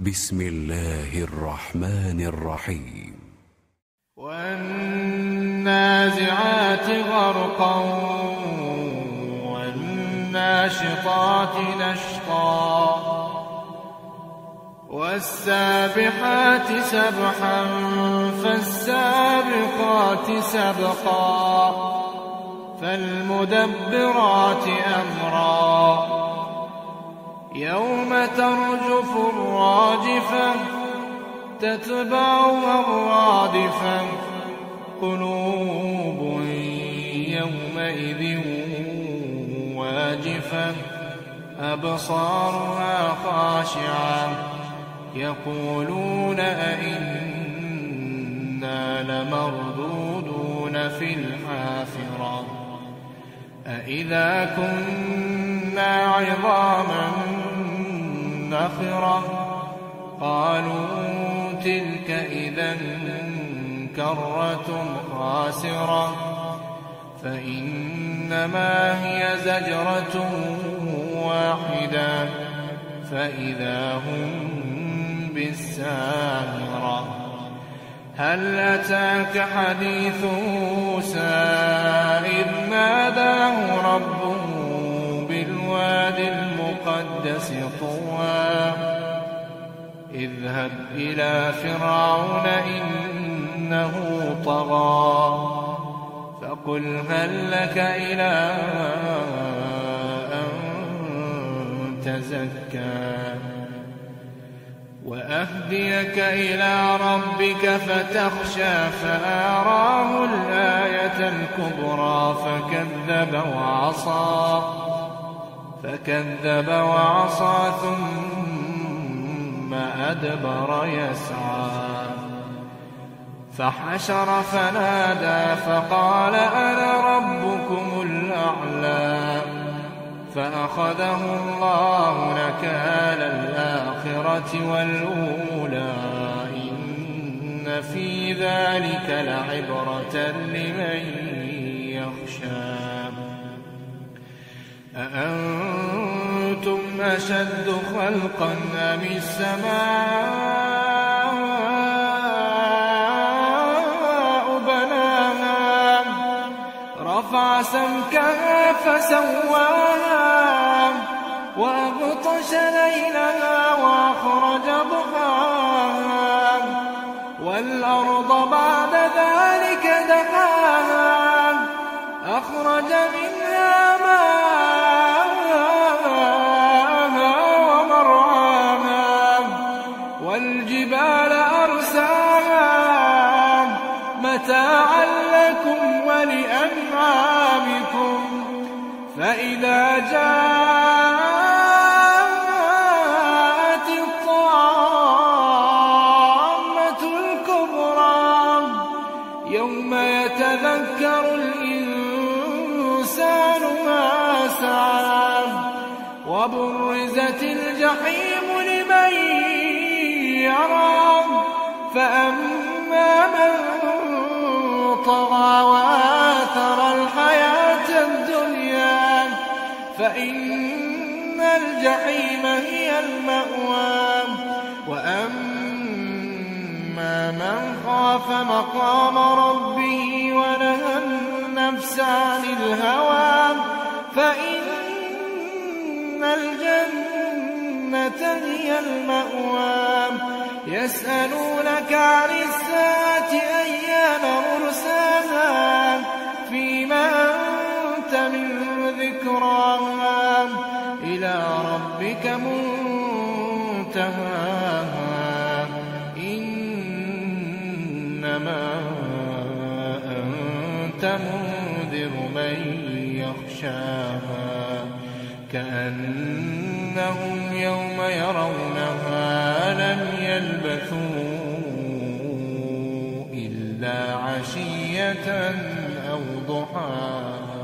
بسم الله الرحمن الرحيم. والنازعات غرقا والناشطات نشطا والسابحات سبحا فالسابقات سبقا فالمدبرات أمرا يوم ترجف الراجفة تتبعها الرادفة قلوب يومئذ واجفة أبصارها خاشعة يقولون أئنا لمردودون في الحافرة أئذا كنا عظاما نخرة قالوا تلك إذا كرة خاسرة فإنما هي زجرة واحدة فإذا هم بالساهرة هل أتاك حديث موسى إذ ناداه ربه بالوادي المقدس طوى اذهب إلى فرعون إنه طغى فقل هل لك إلى أن تزكى وأهديك إلى ربك فتخشى فأراه الآية الكبرى فكذب وعصى ثم أدبر يسعى فحشر فنادى فقال أنا ربكم الأعلى فأخذه الله نكال الآخرة والأولى إن في ذلك لعبرة لمن يخشى أأنتم أشد خلقا أم السماء بناها رفع سمكها فسواها وأغطش ليلها وأخرج ضحاها والأرض بعد ذلك دحاها أخرج منها ماءها ومرعاها والجبال أرساها متاعا لكم ولأنعامكم فإذا جاءت الطامة الكبرى يوم يتذكر الإنسان ما سعى وبرزت الجحيم لمن يرى فأما من طغى وآثر الحياة الدنيا فإن الجحيم هي المأوى وأما من خاف مقام ربه ونهى النفس عن الهوى فإن الجنة هي المأوى يسألونك عن الساعة أيان مرساها فيما أنت من ذكراها إلى ربك منتهاها إنما أنت منذر من يخشاها كأنهم يوم يرونها لم يلبثوا إلا عشية أو ضحاها.